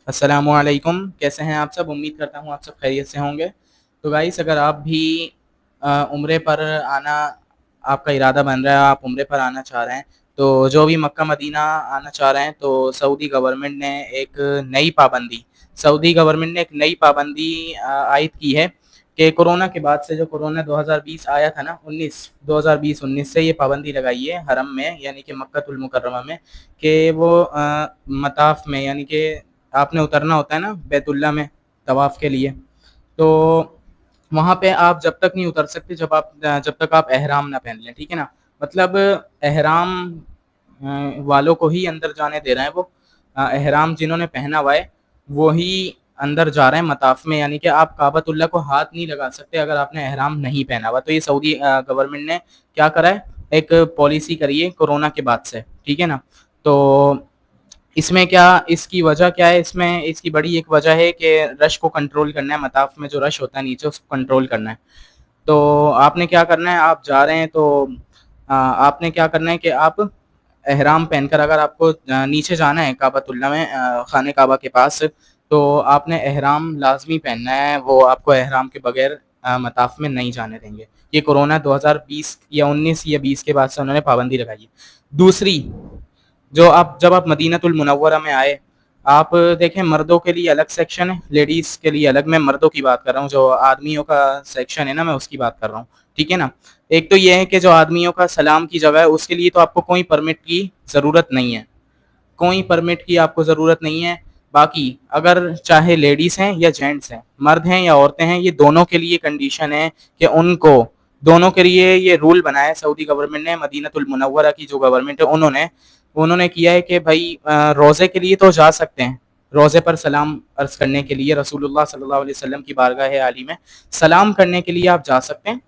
السلام علیکم، کیسے ہیں آپ سب؟ امید کرتا ہوں آپ سب خیریت سے ہوں گے۔ تو گائس، اگر آپ بھی عمرے پر آنا، آپ کا ارادہ بن رہا ہے، آپ عمرے پر آنا چاہ رہے ہیں، تو جو بھی مکہ مدینہ آنا چاہ رہے ہیں، تو سعودی گورنمنٹ نے ایک نئی پابندی عائد کی ہے کہ کورونا کے بعد سے، جو کورونا 2020 آیا تھا نا، 2019 سے یہ پابندی لگائی ہے حرم میں، یعنی کہ مکہ المکرمہ میں، کہ وہ مطاف میں، یعنی کہ آپ نے اترنا ہوتا ہے نا بیت اللہ میں طواف کے لیے، تو وہاں پہ آپ جب تک نہیں اتر سکتے جب تک آپ احرام نہ پہن لیں، ٹھیک ہے نا؟ مطلب احرام والوں کو ہی اندر جانے دے رہے ہیں وہ، احرام جنہوں نے پہنا ہوا ہے وہی اندر جا رہے ہیں مطاف میں، یعنی کہ آپ کعبۃ اللہ کو ہاتھ نہیں لگا سکتے اگر آپ نے احرام نہیں پہنا ہوا۔ تو یہ سعودی گورنمنٹ نے کیا کرا ہے، ایک پالیسی کری ہے کورونا کے بعد سے، ٹھیک ہے نا؟ تو اس میں کیا، اس کی وجہ کیا ہے؟ اس کی بڑی ایک وجہ ہے کہ رش کو کنٹرول کرنا ہے، مطاف میں جو رش ہوتا ہے نیچے اس کو کنٹرول کرنا ہے۔ تو آپ نے کیا کرنا ہے، آپ جا رہے ہیں تو آپ نے کیا کرنا ہے کہ آپ احرام پہن کر، اگر آپ کو نیچے جانا ہے کعبۃ اللہ میں، خانہ کعبہ کے پاس، تو آپ نے احرام لازمی پہننا ہے، وہ آپ کو احرام کے بغیر مطاف میں نہیں جانے دیں گے۔ یہ کورونا 2020 یا 19 یا 20 کے بعد سے انہوں نے پابندی لگائی ہے۔ دوسری، جب آپ مدینہ المنورہ میں آئے، آپ دیکھیں مردوں کے لیے الگ سیکشن ہے، لیڈیز کے لیے الگ۔ میں مردوں کی بات کر رہا ہوں، جو آدمیوں کا سیکشن ہے نا، میں اس کی بات کر رہا ہوں، ٹھیک ہے نا؟ ایک تو یہ ہے کہ جو آدمیوں کا سلام کی جگہ ہے، اس کے لیے تو آپ کو کوئی پرمٹ کی ضرورت نہیں ہے، کوئی پرمٹ کی آپ کو ضرورت نہیں ہے۔ باقی اگر چاہے لیڈیز ہیں یا جینٹس ہیں، مرد ہیں یا عورتیں ہیں، یہ دونوں کے لیے کنڈیشن ہے کہ ان کو، دونوں کے لیے یہ رول بنایا ہے سعودی گورنمنٹ نے، مدینہ المنورہ کی جو گورنمنٹ ہے انہوں نے کیا ہے کہ بھائی روزے کے لیے تو جا سکتے ہیں، روزے پر سلام عرض کرنے کے لیے، رسول اللہ صلی اللہ علیہ وسلم کی بارگاہ عالی میں سلام کرنے کے لیے آپ جا سکتے ہیں۔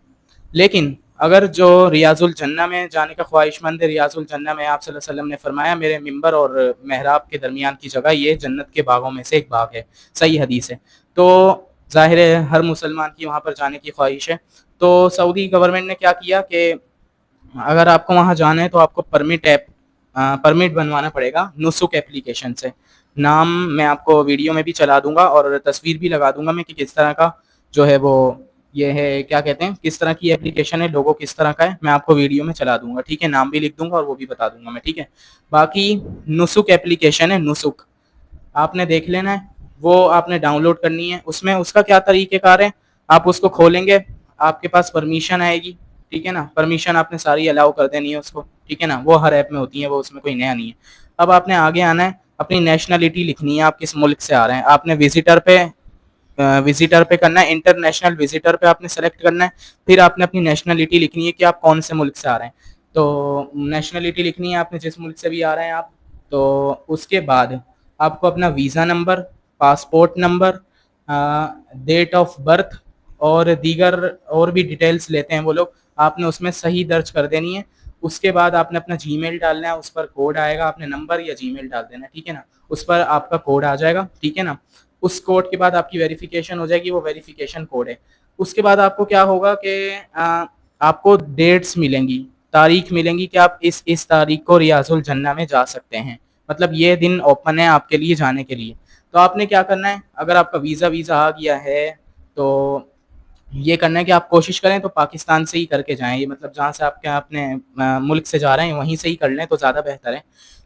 لیکن اگر جو ریاض الجنہ میں جانے کا خواہش مند ہے، ریاض الجنہ میں آپ صلی اللہ علیہ وسلم نے فرمایا میرے ممبر اور محراب کے درمیان کی جگہ یہ جنت کے باغوں میں سے ایک باغ ہے، صحیح حدیث ہے۔ تو ظاہر ہے ہر مسلمان کی وہاں پر جانے کی خواہش ہے۔ تو سعودی گورنمنٹ نے کیا کیا کہ اگر آپ کو وہاں جانا ہے تو آپ کو پرمٹ بنوانا پڑے گا نسک اپلیکیشن سے۔ نام میں آپ کو ویڈیو میں بھی چلا دوں گا اور تصویر بھی لگا دوں گا میں کہ کس طرح کا جو ہے وہ، یہ ہے کیا کہتے ہیں، کس طرح کی اپلیکیشن ہے، لوگو کس طرح کا ہے، میں آپ کو ویڈیو میں چلا دوں گا، ٹھیک ہے؟ نام بھی لکھ دوں گا اور وہ بھی بتا دوں گا میں، ٹھیک ہے؟ باقی نسک اپلیکیشن ہے، نسک آپ نے دیکھ لینا ہے، وہ آپ نے ڈاؤن لوڈ کرنی ہے۔ اس میں اس کا کیا طریقہ کار ہے، آپ اس کو کھولیں گے، آپ کے پاس پرمیشن آئے گی، ٹھیک ہے نا؟ پرمیشن آپ نے ساری الاؤ کر دینی ہے اس کو، ٹھیک ہے نا؟ وہ ہر ایپ میں ہوتی ہیں، وہ اس میں کوئی نیا نہیں ہے۔ اب آپ نے آگے آنا ہے، اپنی نیشنلٹی لکھنی ہے، آپ کس ملک سے آ رہے ہیں۔ آپ نے وزیٹر پہ کرنا ہے، انٹرنیشنل وزیٹر پہ آپ نے سلیکٹ کرنا ہے، پھر آپ نے اپنی نیشنلٹی لکھنی ہے کہ آپ کون سے ملک سے آ رہے ہیں۔ تو نیشنلٹی لکھنی ہے آپ نے، جس ملک سے بھی آ رہے ہیں آپ۔ تو اس کے بعد آپ کو اپنا visa number, passport number, date of birth اور دیگر اور بھی ڈیٹیلز لیتے ہیں وہ لوگ، آپ نے اس میں صحیح درج کر دینی ہے۔ اس کے بعد آپ نے اپنا جی میل ڈالنا ہے، اس پر کوڈ آئے گا، آپ نے نمبر یا جی میل ڈال دینا ہے، ٹھیک ہے نا؟ اس پر آپ کا کوڈ آ جائے گا، ٹھیک ہے نا؟ اس کوڈ کے بعد آپ کی ویریفیکیشن ہو جائے گی، وہ ویریفیکیشن کوڈ ہے۔ اس کے بعد آپ کو کیا ہوگا کہ آپ کو ڈیٹس ملیں گی، تاریخ ملیں گی کہ آپ اس تاریخ کو ریاض الجنہ میں جا سکتے ہیں، مطلب یہ دن اوپن ہے آپ کے لیے جانے کے لیے۔ تو آپ نے کیا کرنا ہے، اگر آپ کا ویزا آ گیا ہے تو یہ کرنا ہے کہ آپ کوشش کریں تو پاکستان سے ہی کر کے جائیں، یہ مطلب جہاں سے آپ کے اپنے ملک سے جا رہے ہیں وہیں سے ہی کر لیں تو زیادہ بہتر ہے۔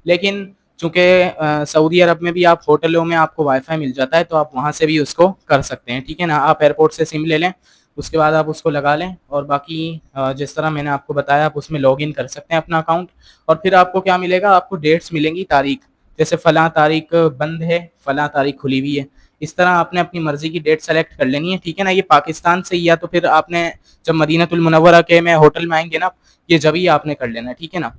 لیکن چونکہ سعودی عرب میں بھی آپ ہوٹلوں میں آپ کو وائی فائی مل جاتا ہے، تو آپ وہاں سے بھی اس کو کر سکتے ہیں، ٹھیک ہے نا؟ آپ ایئرپورٹ سے سم لے لیں، اس کے بعد آپ اس کو لگا لیں، اور باقی جس طرح میں نے آپ کو بتایا آپ اس میں لاگ ان کر سکتے ہیں اپنا اکاؤنٹ۔ اور پھر آپ کو کیا ملے گا، آپ کو ڈیٹس ملیں گی، تاریخ، جیسے فلاں تاریخ بند ہے، فلاں تاریخ کھلی ہوئی ہے، اس طرح آپ نے اپنی مرضی کی ڈیٹ سلیکٹ کر لینی ہے، ٹھیک ہے نا؟ یہ پاکستان سے ہی، یا تو پھر آپ نے جب مدینہ المنورہ کے میں ہوٹل میں آئیں گے نا، یہ جب ہی آپ نے کر لینا ہے، ٹھیک ہے نا؟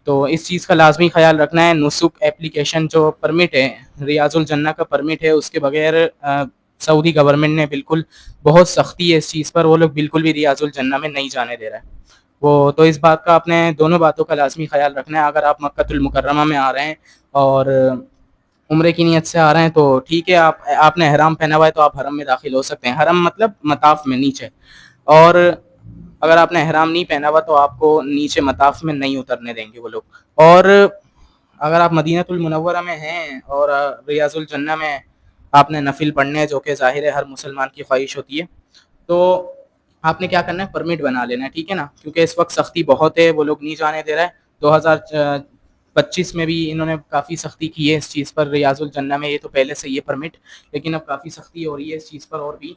تو اس چیز کا لازمی خیال رکھنا ہے۔ نسک اپلیکیشن جو پرمٹ ہے، ریاض الجنہ کا پرمٹ ہے، اس کے بغیر سعودی گورنمنٹ نے بالکل بہت سختی ہے اس چیز پر، وہ لوگ بالکل بھی ریاض الجنہ میں نہیں جانے دے رہا ہے وہ۔ تو اس بات کا آپ نے دونوں باتوں کا لازمی خیال رکھنا ہے۔ اگر آپ مکہ المکرمہ میں آ رہے ہیں اور عمرے کی نیت سے آ رہے ہیں تو ٹھیک ہے، آپ نے احرام پہنا ہوا ہے تو آپ حرم میں داخل ہو سکتے ہیں، حرم مطلب مطاف میں نیچے۔ اور اگر آپ نے احرام نہیں پہنا ہوا تو آپ کو نیچے مطاف میں نہیں اترنے دیں گے وہ لوگ۔ اور اگر آپ مدینہ المنورہ میں ہیں اور ریاض الجنہ میں آپ نے نفل پڑھنے ہیں، جو کہ ظاہر ہے ہر مسلمان کی خواہش ہوتی ہے. تو آپ نے کیا کرنا ہے، پرمٹ بنا لینا ہے، ٹھیک ہے نا، کیونکہ اس وقت سختی بہت ہے، وہ لوگ نہیں جانے دے رہا ہے. 2025 میں بھی انہوں نے کافی سختی کی ہے اس چیز پر، ریاض الجنہ میں، یہ تو پہلے سے یہ پرمٹ، لیکن اب کافی سختی ہو رہی ہے اس چیز پر اور بھی.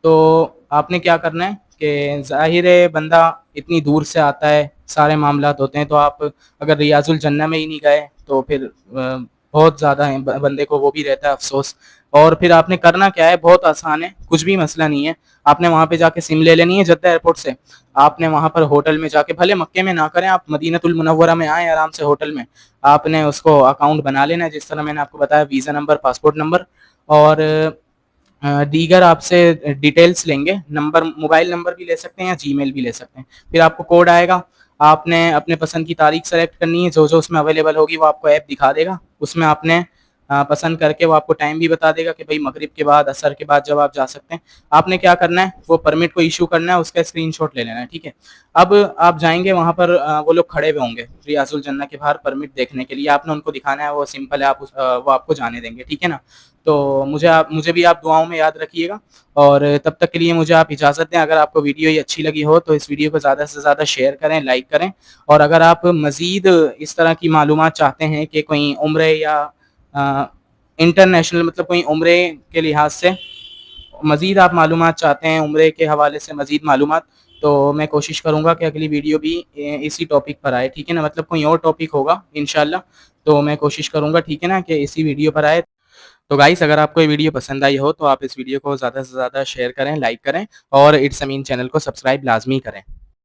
تو آپ نے کیا کرنا ہے کہ ظاہر ہے بندہ اتنی دور سے آتا ہے، سارے معاملات ہوتے ہیں، تو آپ اگر ریاض الجنہ میں ہی نہیں گئے تو پھر بہت زیادہ ہے بندے کو وہ بھی رہتا ہے افسوس. اور پھر آپ نے کرنا کیا ہے، بہت آسان ہے، کچھ بھی مسئلہ نہیں ہے. آپ نے وہاں پہ جا کے سم لے لینی ہے جدہ ایئرپورٹ سے. آپ نے وہاں پر ہوٹل میں جا کے، بھلے مکے میں نہ کریں، آپ مدینہ المنورہ میں آئیں آرام سے ہوٹل میں، آپ نے اس کو اکاؤنٹ بنا لینا ہے جس طرح میں نے آپ کو بتایا، ویزا نمبر، پاسپورٹ نمبر، اور دیگر آپ سے ڈیٹیلز لیں گے. نمبر، موبائل نمبر بھی لے سکتے ہیں یا جی میل بھی لے سکتے ہیں. پھر آپ کو کوڈ آئے گا، آپ نے اپنے پسند کی تاریخ سلیکٹ کرنی ہے، جو جو اس میں اویلیبل ہوگی وہ آپ کو ایپ دکھا دے گا. اس میں آپ نے پسند کر کے وہ آپ کو ٹائم بھی بتا دے گا کہ بھائی مغرب کے بعد، عصر کے بعد جب آپ جا سکتے ہیں. آپ نے کیا کرنا ہے، وہ پرمٹ کو ایشو کرنا ہے، اس کا اسکرین شاٹ لے لینا ہے، ٹھیک ہے. اب آپ جائیں گے وہاں پر، وہ لوگ کھڑے ہوئے ہوں گے ریاض الجنہ کے باہر پرمٹ دیکھنے کے لیے. آپ نے ان کو دکھانا ہے، وہ سمپل ہے، وہ آپ کو جانے دیں گے، ٹھیک ہے نا. تو مجھے بھی آپ دعاؤں میں یاد رکھیے گا. اور تب تک کے لیے مجھے آپ اجازت دیں. اگر آپ کو ویڈیو یہ اچھی لگی ہو تو اس ویڈیو کو زیادہ سے زیادہ شیئر کریں، لائک کریں. اور اگر آپ مزید اس طرح کی معلومات چاہتے ہیں کہ کوئی عمرے یا انٹرنیشنل، مطلب کوئی عمرے کے لحاظ سے مزید آپ معلومات چاہتے ہیں، عمرے کے حوالے سے مزید معلومات، تو میں کوشش کروں گا کہ اگلی ویڈیو بھی اسی ٹاپک پر آئے، ٹھیک ہے نا. مطلب کوئی اور ٹاپک ہوگا انشاءاللہ، تو میں کوشش کروں گا، ٹھیک ہے نا، کہ اسی ویڈیو پر آئے. تو گائس، اگر آپ کو یہ ویڈیو پسند آئی ہو تو آپ اس ویڈیو کو زیادہ سے زیادہ شیئر کریں، لائک کریں، اور اٹس امین چینل کو سبسکرائب لازمی کریں.